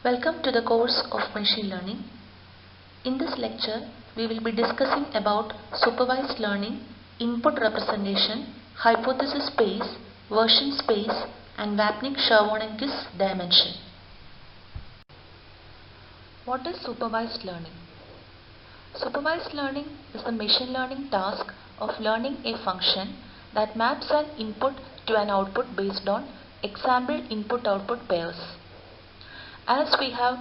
Welcome to the course of machine learning. In this lecture, we will be discussing about supervised learning, input representation, hypothesis space, version space, and Vapnik-Chervonenkis dimension. What is supervised learning? Supervised learning is the machine learning task of learning a function that maps an input to an output based on example input-output pairs. As we have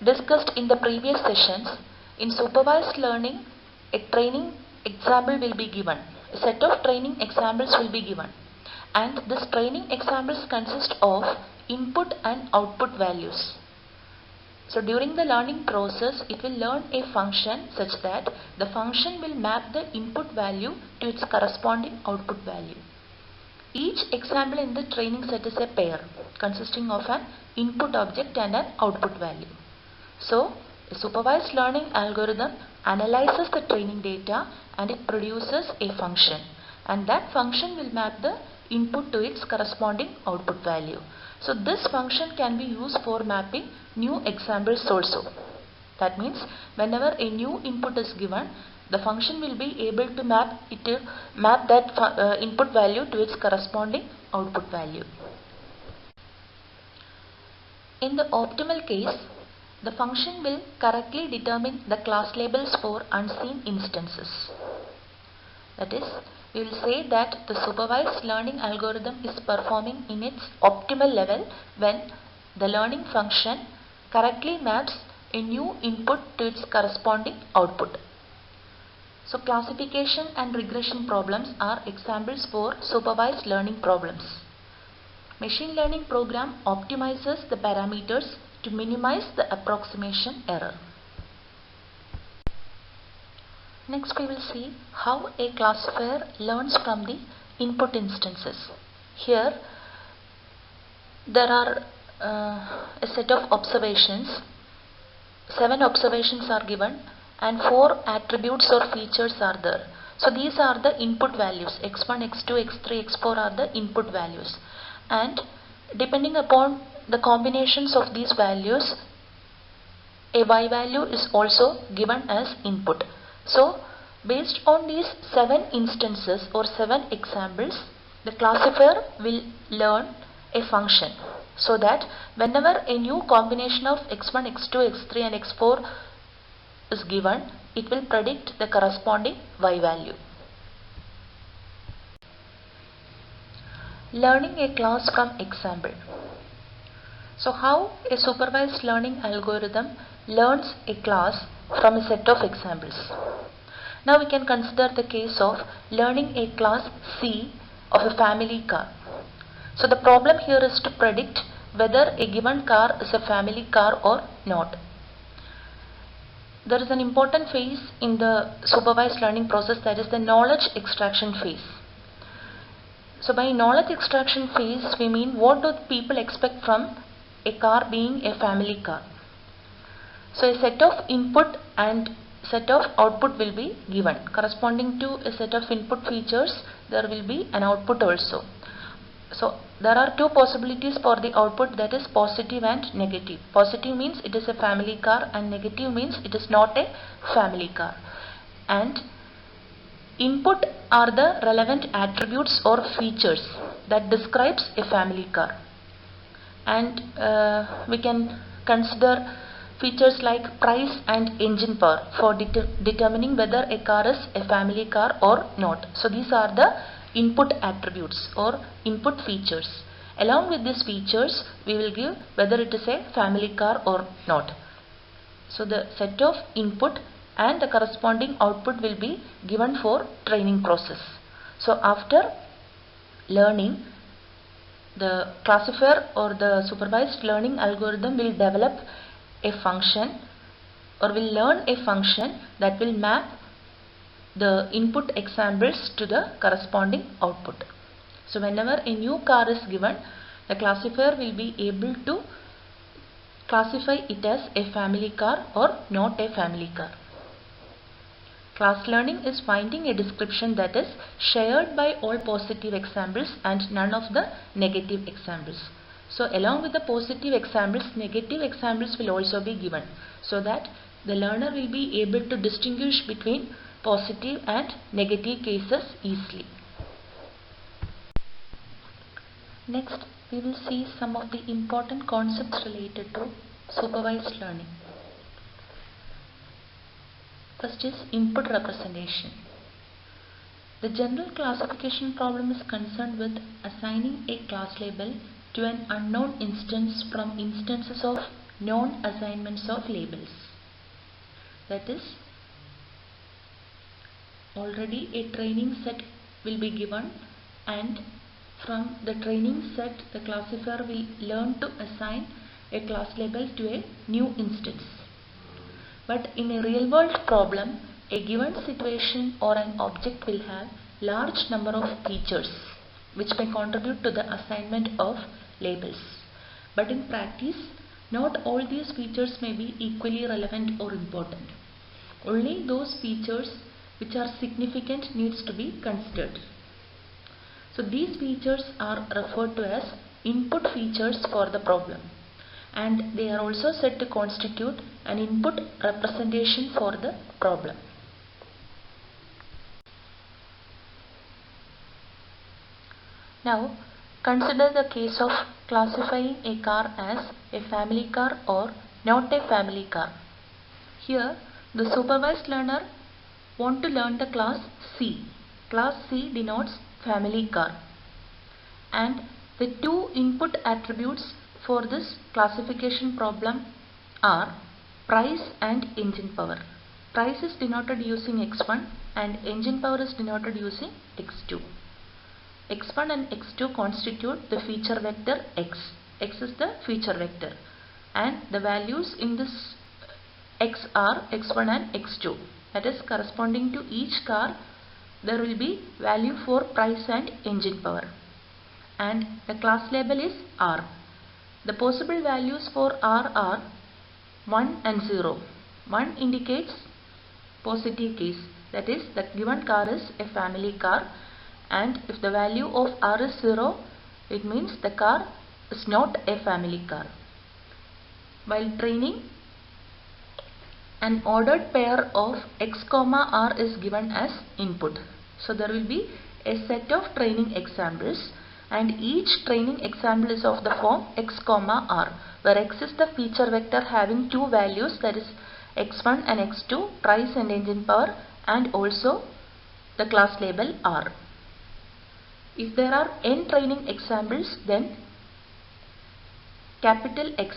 discussed in the previous sessions, in supervised learning, a training example will be given. A set of training examples will be given. And this training examples consist of input and output values. So during the learning process, it will learn a function such that the function will map the input value to its corresponding output value. Each example in the training set is a pair consisting of an input object and an output value. So, a supervised learning algorithm analyzes the training data and it produces a function, and that function will map the input to its corresponding output value. So, this function can be used for mapping new examples also. That means whenever a new input is given, the function will be able to map that input value to its corresponding output value. In the optimal case, the function will correctly determine the class labels for unseen instances. That is, we will say that the supervised learning algorithm is performing in its optimal level when the learning function correctly maps a new input to its corresponding output. So classification and regression problems are examples for supervised learning problems. Machine learning program optimizes the parameters to minimize the approximation error. Next we will see how a classifier learns from the input instances. Here there are a set of observations. 7 observations are given and 4 attributes or features are there. So these are the input values. x1, x2, x3, x4 are the input values. And depending upon the combinations of these values, a y value is also given as input. So based on these 7 instances or 7 examples, the classifier will learn a function, so that whenever a new combination of x1, x2, x3 and x4 is given, it will predict the corresponding y value. Learning a class from example. So how a supervised learning algorithm learns a class from a set of examples. Now we can consider the case of learning a class C of a family car. So the problem here is to predict whether a given car is a family car or not. There is an important phase in the supervised learning process, that is the knowledge extraction phase. So by knowledge extraction phase, we mean what do people expect from a car being a family car. So a set of input and set of output will be given. Corresponding to a set of input features, there will be an output also. So there are 2 possibilities for the output, that is positive and negative. Positive means it is a family car and negative means it is not a family car. And input are the relevant attributes or features that describes a family car. And we can consider features like price and engine power for determining whether a car is a family car or not. So these are the input attributes or input features. Along with these features, we will give whether it is a family car or not. So the set of input and the corresponding output will be given for training process. So after learning, the classifier or the supervised learning algorithm will develop a function or will learn a function that will map the input examples to the corresponding output. So whenever a new car is given, the classifier will be able to classify it as a family car or not a family car. Class learning is finding a description that is shared by all positive examples and none of the negative examples. So along with the positive examples, negative examples will also be given, so that the learner will be able to distinguish between positive and negative cases easily. Next, we will see some of the important concepts related to supervised learning. First is input representation. The general classification problem is concerned with assigning a class label to an unknown instance from instances of known assignments of labels. That is, already a training set will be given, and from the training set the classifier will learn to assign a class label to a new instance. But in a real world problem, a given situation or an object will have large number of features which may contribute to the assignment of labels. But in practice, not all these features may be equally relevant or important. Only those features which are significant needs to be considered. So these features are referred to as input features for the problem, and they are also said to constitute an input representation for the problem. Now consider the case of classifying a car as a family car or not a family car. Here the supervised learner want to learn the class C. Class C denotes family car, and the two input attributes for this classification problem are price and engine power. Price is denoted using x1 and engine power is denoted using x2. x1 and x2 constitute the feature vector x. X is the feature vector, and the values in this x are x1 and x2. That is, corresponding to each car there will be value for price and engine power, and the class label is R. The possible values for R are 1 and 0. 1 indicates positive case, that is, the given car is a family car, and if the value of R is 0, it means the car is not a family car. While training, an ordered pair of x, R is given as input. So there will be a set of training examples, and each training example is of the form x, R, where x is the feature vector having two values, that is x1 and x2, price and engine power, and also the class label R. If there are n training examples, then capital X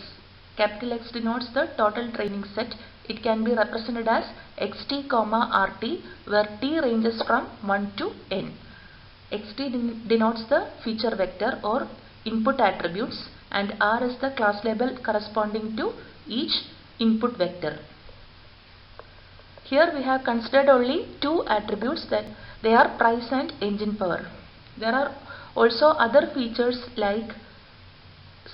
denotes the total training set. It can be represented as xt, rt, where t ranges from 1 to n. xt denotes the feature vector or input attributes, and r is the class label corresponding to each input vector. Here we have considered only two attributes, that they are price and engine power. There are also other features like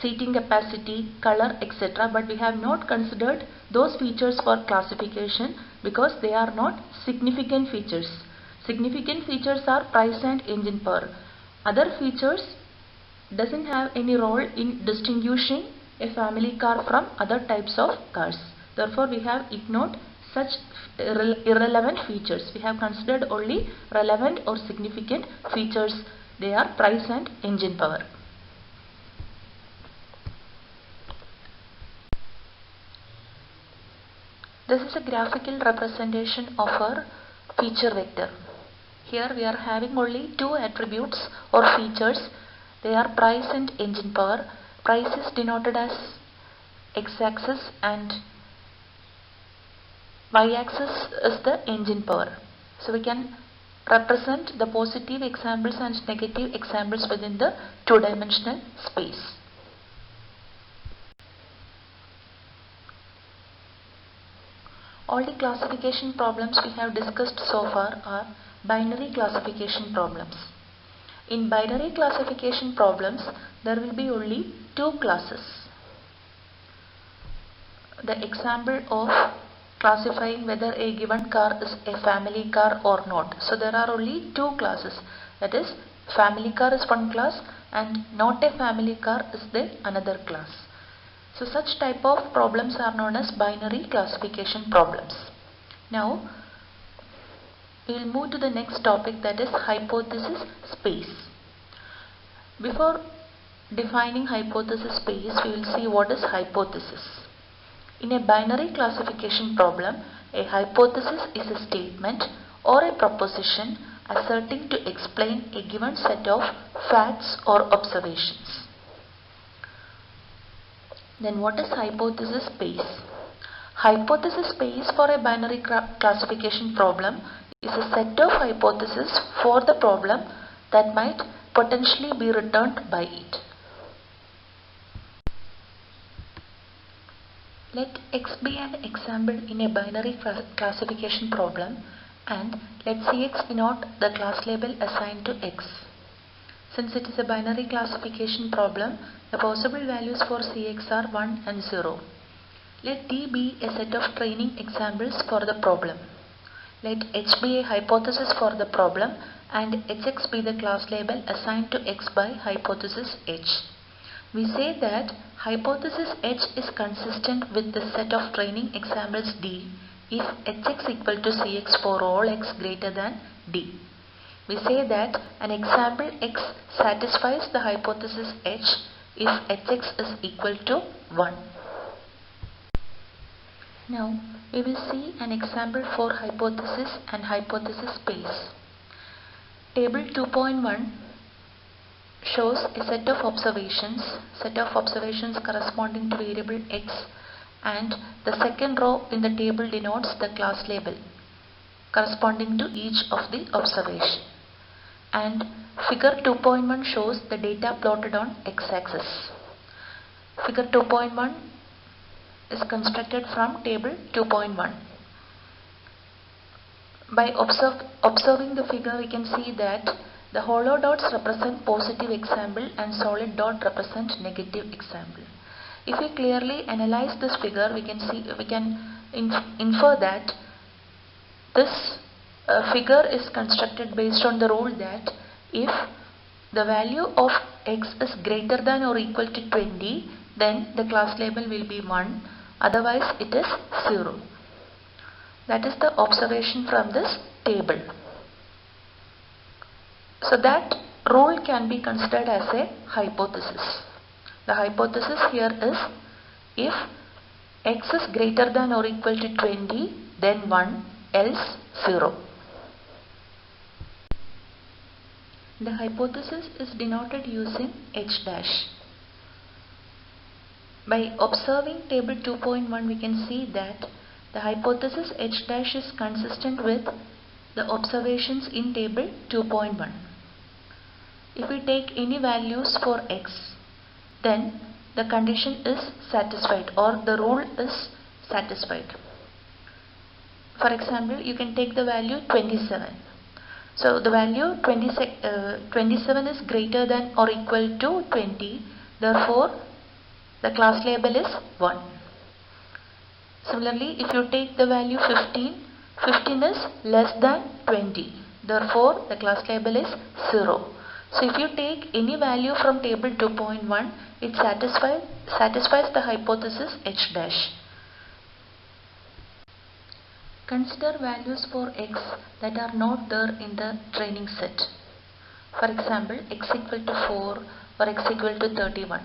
seating capacity, color, etc., but we have not considered those features for classification because they are not significant features. Significant features are price and engine power. Other features doesn't have any role in distinguishing a family car from other types of cars. Therefore, we have ignored such irrelevant features. We have considered only relevant or significant features. They are price and engine power. This is a graphical representation of our feature vector. Here we are having only two attributes or features. They are price and engine power. Price is denoted as x-axis and y-axis is the engine power. So we can represent the positive examples and negative examples within the two-dimensional space. All the classification problems we have discussed so far are binary classification problems. In binary classification problems, there will be only two classes. The example of classifying whether a given car is a family car or not. So there are only two classes. That is, family car is one class, and not a family car is the another class. So such type of problems are known as binary classification problems. Now we will move to the next topic, that is hypothesis space. Before defining hypothesis space, we will see what is hypothesis. In a binary classification problem, a hypothesis is a statement or a proposition asserting to explain a given set of facts or observations. Then what is hypothesis space? Hypothesis space for a binary classification problem is a set of hypotheses for the problem that might potentially be returned by it. Let X be an example in a binary classification problem, and let Cx denote the class label assigned to X. Since it is a binary classification problem, the possible values for Cx are 1 and 0. Let D be a set of training examples for the problem. Let H be a hypothesis for the problem and Hx be the class label assigned to X by hypothesis H. We say that hypothesis H is consistent with the set of training examples D if Hx equal to Cx for all x greater than D. We say that an example X satisfies the hypothesis H if Hx is equal to 1. Now we will see an example for hypothesis and hypothesis space. Table 2.1 shows a set of observations corresponding to variable X, and the second row in the table denotes the class label corresponding to each of the observation. And figure 2.1 shows the data plotted on x-axis. Figure 2.1 is constructed from table 2.1. By observing the figure, we can see that the hollow dots represent positive example and solid dot represent negative example. If we clearly analyze this figure, we can infer that this figure is constructed based on the rule that if the value of X is greater than or equal to 20, then the class label will be 1, otherwise it is 0. That is the observation from this table. So that rule can be considered as a hypothesis. The hypothesis here is if X is greater than or equal to 20, then 1, else 0. The hypothesis is denoted using H dash. By observing table 2.1, we can see that the hypothesis H dash is consistent with the observations in table 2.1. If we take any values for X, then the condition is satisfied or the rule is satisfied. For example, you can take the value 27. So the value 27 is greater than or equal to 20, therefore the class label is 1. Similarly, if you take the value 15, 15 is less than 20, therefore the class label is 0. So if you take any value from table 2.1, it satisfies the hypothesis H dash. Consider values for X that are not there in the training set. For example, X equal to 4 or X equal to 31.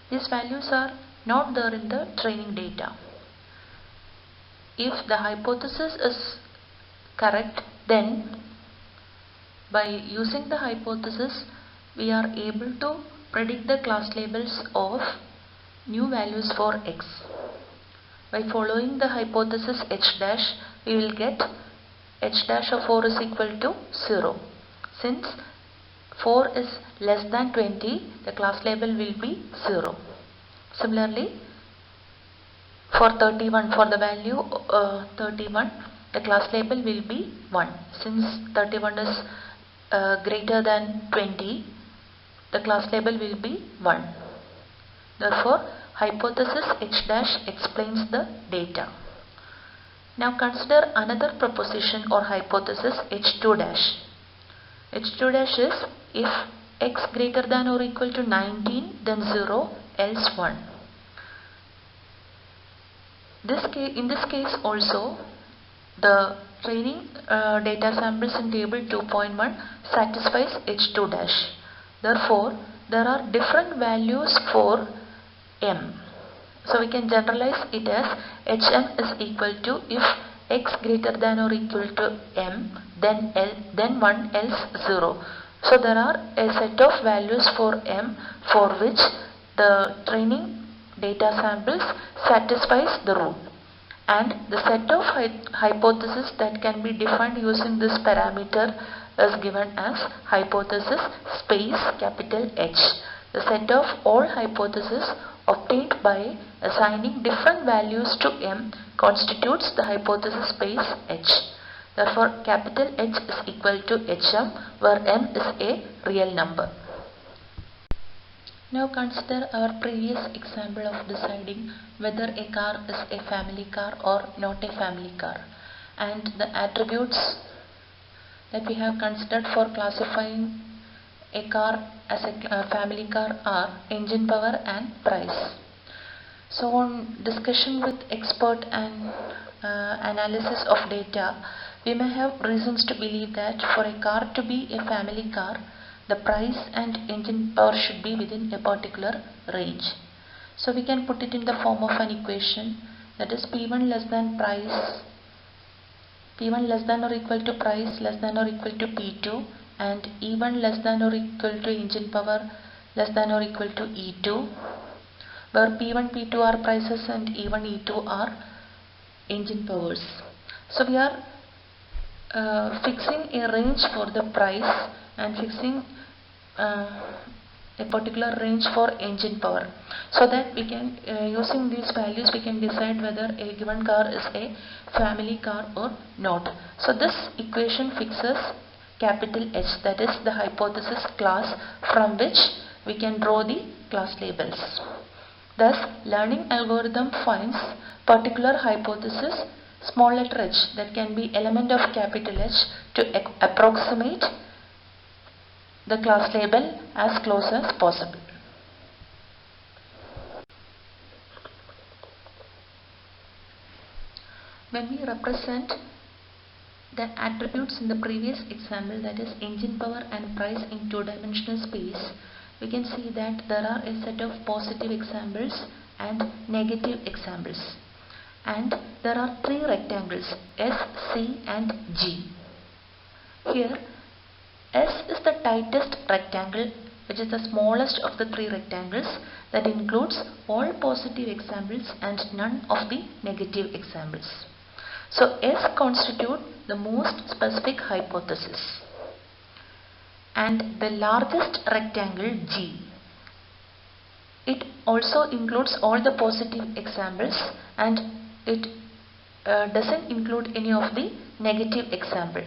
These values are not there in the training data. If the hypothesis is correct, then by using the hypothesis, we are able to predict the class labels of new values for X. By following the hypothesis H dash, we will get H dash of 4 is equal to 0. Since 4 is less than 20, the class label will be 0. Similarly, for 31, for the value 31, the class label will be 1. Since 31 is greater than 20, the class label will be 1. Therefore, hypothesis H dash explains the data. Now consider another proposition or hypothesis H2 dash. H2 dash is if x greater than or equal to 19, then 0, else 1. In this case also, the training data samples in table 2.1 satisfies H2 dash. Therefore, there are different values for m. So we can generalize it as Hm is equal to, if x greater than or equal to m, then 1, else 0. So there are a set of values for m for which the training data samples satisfies the rule, and the set of hypotheses that can be defined using this parameter is given as hypothesis space capital H. The set of all hypotheses obtained by assigning different values to m constitutes the hypothesis space H. Therefore, capital H is equal to Hm, where m is a real number. Now consider our previous example of deciding whether a car is a family car or not a family car, and the attributes that we have considered for classifying a car as a family car are engine power and price. So on discussion with expert and analysis of data, we may have reasons to believe that for a car to be a family car, the price and engine power should be within a particular range. So we can put it in the form of an equation, that is P1 less than price, P1 less than or equal to price less than or equal to P2, and E1 less than or equal to engine power less than or equal to E2, where P1, P2 are prices and E1, E2 are engine powers. So we are fixing a range for the price and fixing a particular range for engine power, so that we can using these values we can decide whether a given car is a family car or not. So this equation fixes capital H, that is the hypothesis class from which we can draw the class labels. Thus, learning algorithm finds particular hypothesis small letter h, that can be element of capital H, to approximate the class label as close as possible. When we represent the attributes in the previous example, that is engine power and price in two-dimensional space, we can see that there are a set of positive examples and negative examples, and there are three rectangles S, C and G. Here S is the tightest rectangle, which is the smallest of the three rectangles, that includes all positive examples and none of the negative examples. So S constitutes the most specific hypothesis. And the largest rectangle G, it also includes all the positive examples and it doesn't include any of the negative example,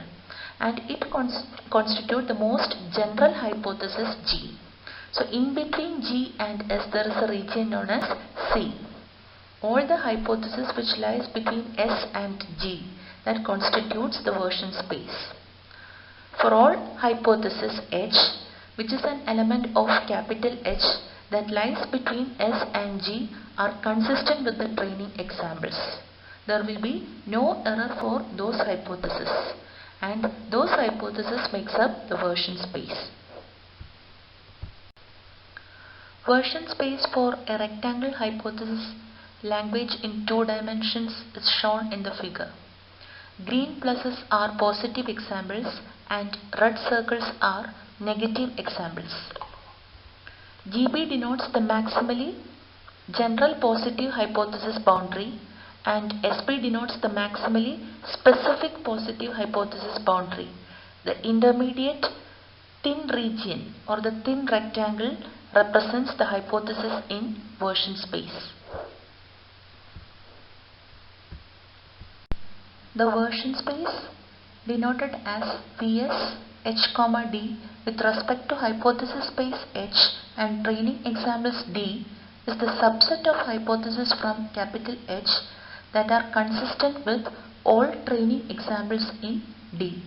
and it constitutes the most general hypothesis G. So in between G and S there is a region known as C. All the hypothesis which lies between S and G, that constitutes the version space. For all hypothesis H, which is an element of capital H that lies between S and G, are consistent with the training examples. There will be no error for those hypotheses, and those hypotheses makes up the version space. Version space for a rectangle hypothesis language in two dimensions is shown in the figure. Green pluses are positive examples and red circles are negative examples. GB denotes the maximally general positive hypothesis boundary, and SP denotes the maximally specific positive hypothesis boundary. The intermediate thin region or the thin rectangle represents the hypothesis in version space. The version space, denoted as Vs H, D with respect to hypothesis space H and training examples D, is the subset of hypotheses from capital H that are consistent with all training examples in D.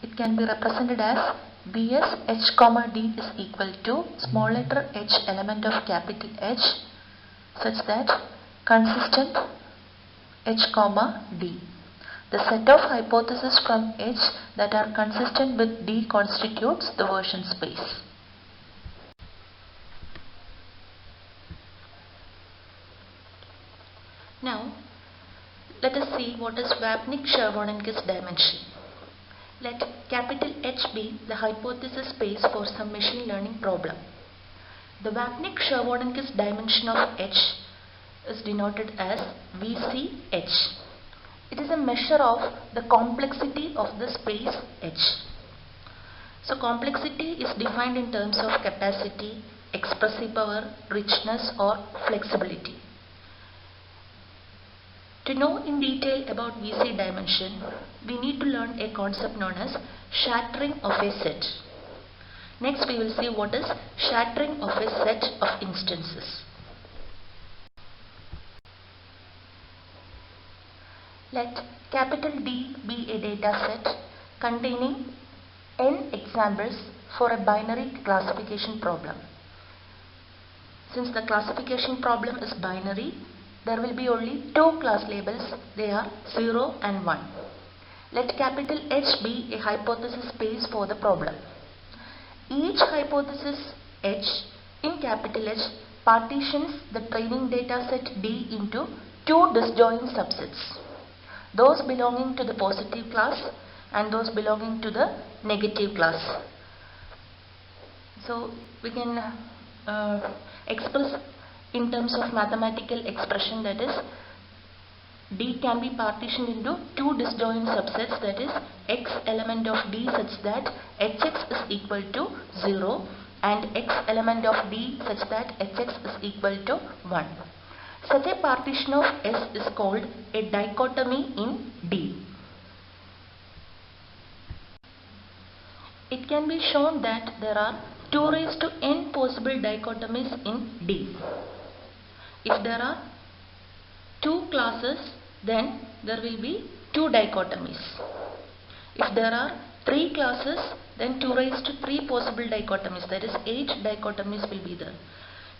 It can be represented as Bs h comma d is equal to small letter h element of capital H such that consistent h comma d. The set of hypotheses from H that are consistent with D constitutes the version space. Now, let us see what is Vapnik-Chervonenkis dimension. Let capital H be the hypothesis space for some machine learning problem. The Vapnik-Chervonenkis dimension of H is denoted as VCH. It is a measure of the complexity of the space H. So complexity is defined in terms of capacity, expressive power, richness or flexibility. To know in detail about VC dimension, we need to learn a concept known as shattering of a set. Next we will see what is shattering of a set of instances. Let capital D be a data set containing n examples for a binary classification problem. Since the classification problem is binary, there will be only two class labels, they are 0 and 1. Let capital H be a hypothesis space for the problem. Each hypothesis H in capital H partitions the training data set D into two disjoint subsets, those belonging to the positive class and those belonging to the negative class. So we can express in terms of mathematical expression, that is D can be partitioned into two disjoint subsets, that is x element of D such that Hx is equal to 0 and x element of D such that Hx is equal to 1. Such a partition of S is called a dichotomy in D. It can be shown that there are 2 raised to n possible dichotomies in D. If there are 2 classes, then there will be 2 dichotomies. If there are 3 classes, then 2 raised to 3 possible dichotomies, that is 8 dichotomies will be there.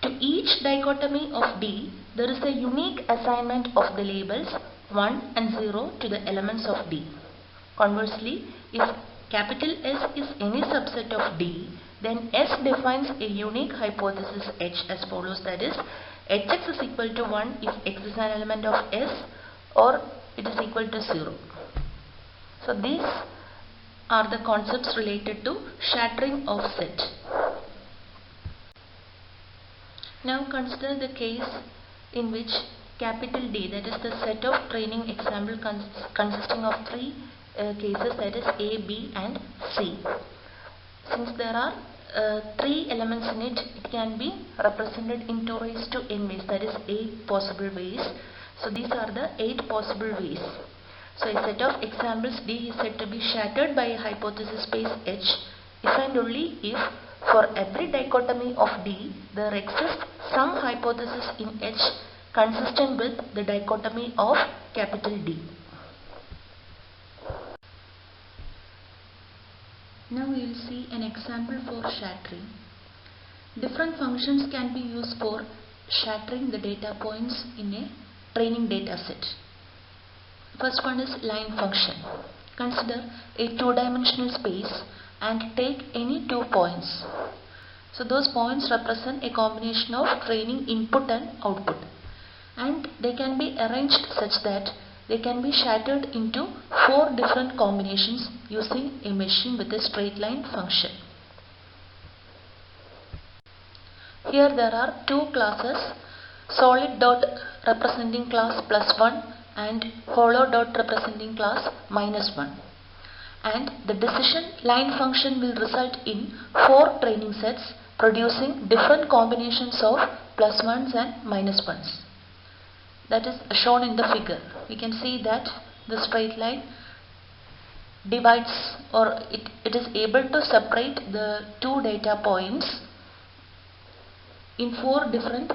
To each dichotomy of D, there is a unique assignment of the labels 1 and 0 to the elements of D. Conversely, if capital S is any subset of D, then S defines a unique hypothesis H as follows, that is Hx is equal to 1 if X is an element of S or it is equal to 0. So these are the concepts related to shattering of set. Now consider the case in which capital D, that is the set of training example consisting of 3 cases, that is A, B and C. Since there are 3 elements in it, it can be represented in 2 raised to n ways, that is 8 possible ways. So these are the 8 possible ways. So a set of examples D is said to be shattered by a hypothesis space H if and only if for every dichotomy of D there exists some hypothesis in H consistent with the dichotomy of capital D. Now we will see an example for shattering. Different functions can be used for shattering the data points in a training data set. First one is line function. Consider a 2-dimensional space and take any 2 points. So those points represent a combination of training input and output, and they can be arranged such that they can be shattered into 4 different combinations using a machine with a straight line function. Here there are 2 classes, solid dot representing class +1 and hollow dot representing class -1. And the decision line function will result in 4 training sets producing different combinations of +1s and -1s. That is shown in the figure. We can see that the straight line divides, or it is able to separate the 2 data points in 4 different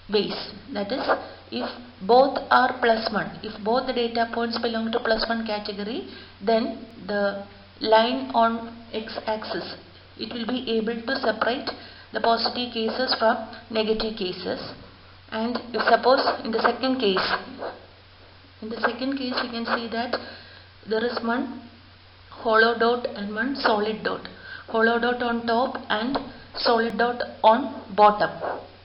ways. That is, if both are +1, if both the data points belong to +1 category, then the line on x-axis, it will be able to separate the positive cases from negative cases. And if suppose in the second case we can see that there is one hollow dot and one solid dot. Hollow dot on top and solid dot on bottom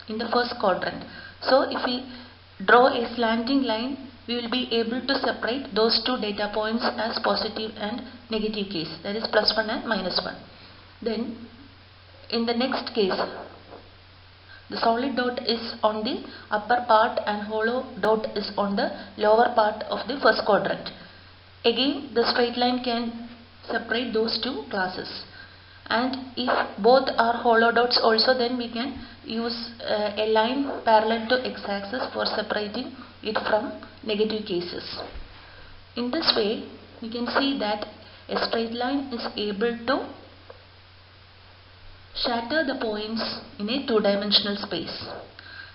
in the first quadrant. So if we draw a slanting line, we will be able to separate those two data points as positive and negative case, that is +1 and -1. Then in the next case, the solid dot is on the upper part and hollow dot is on the lower part of the first quadrant. Again, the straight line can separate those two classes. And if both are hollow dots also, then we can use a line parallel to x-axis for separating it from negative cases. In this way, we can see that a straight line is able to shatter the points in a two-dimensional space.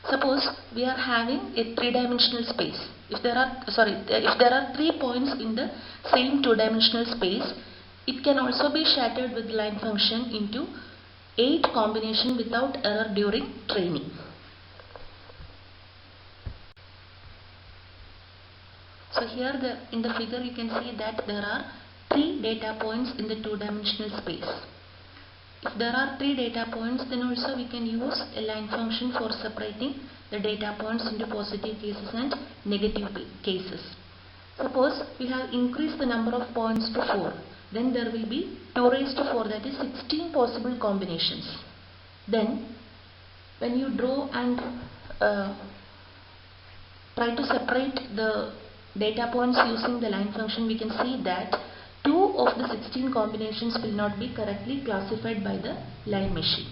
Suppose we are having a three-dimensional space. If there are 3 points in the same two-dimensional space, it can also be shattered with line function into 8 combination without error during training. So here in the figure you can see that there are 3 data points in the two-dimensional space. If there are 3 data points, then also we can use a line function for separating the data points into positive cases and negative cases. Suppose we have increased the number of points to 4. Then there will be 2 raised to 4, that is 16 possible combinations. Then when you draw and try to separate the data points using the line function, we can see that 2 of the 16 combinations will not be correctly classified by the line machine.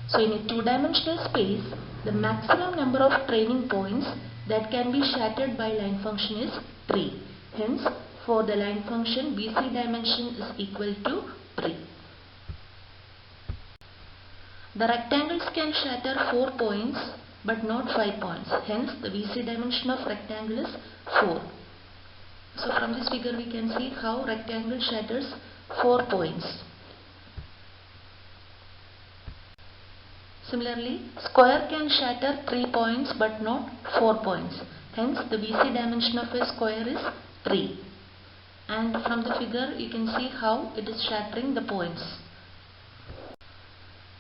So in a two-dimensional space, the maximum number of training points that can be shattered by line function is 3. Hence, for the line function, VC dimension is equal to 3. The rectangles can shatter 4 points but not 5 points. Hence, the VC dimension of rectangle is 4. So from this figure we can see how rectangle shatters 4 points. Similarly, square can shatter 3 points but not 4 points. Hence, the VC dimension of a square is 3. And from the figure you can see how it is shattering the points.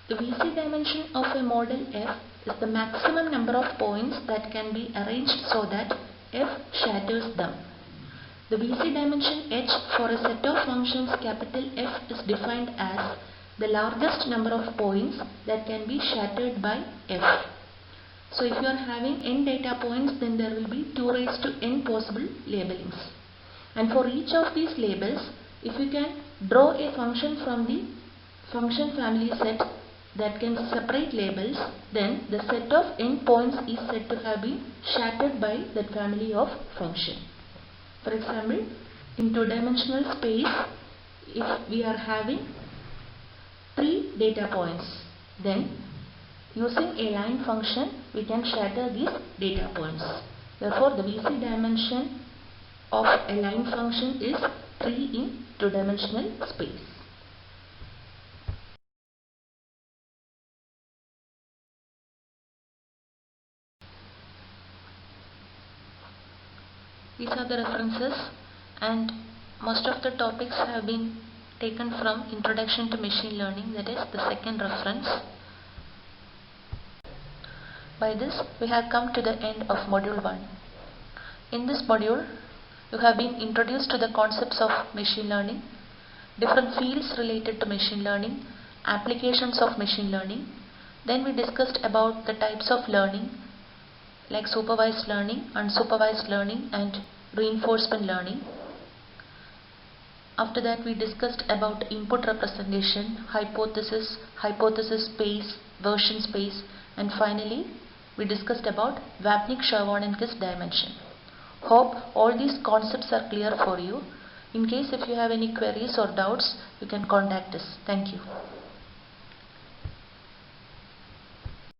The VC dimension of a model F is the maximum number of points that can be arranged so that F shatters them. The VC dimension H for a set of functions capital F is defined as the largest number of points that can be shattered by F. So if you are having n data points, then there will be 2 raised to n possible labelings. And for each of these labels, if you can draw a function from the function family set that can separate labels, then the set of n points is said to have been shattered by that family of function. For example, in two-dimensional space, if we are having 3 data points, then using a line function we can shatter these data points. Therefore, the VC dimension of a line function is 3 in two-dimensional space. These are the references, and most of the topics have been taken from Introduction to Machine Learning, that is the second reference. By this we have come to the end of module 1. In this module you have been introduced to the concepts of machine learning, different fields related to machine learning, applications of machine learning. Then we discussed about the types of learning like supervised learning, unsupervised learning and reinforcement learning. After that we discussed about input representation, hypothesis, hypothesis space, version space, and finally we discussed about Vapnik-Chervonenkis dimension. Hope all these concepts are clear for you. In case if you have any queries or doubts, you can contact us. Thank you.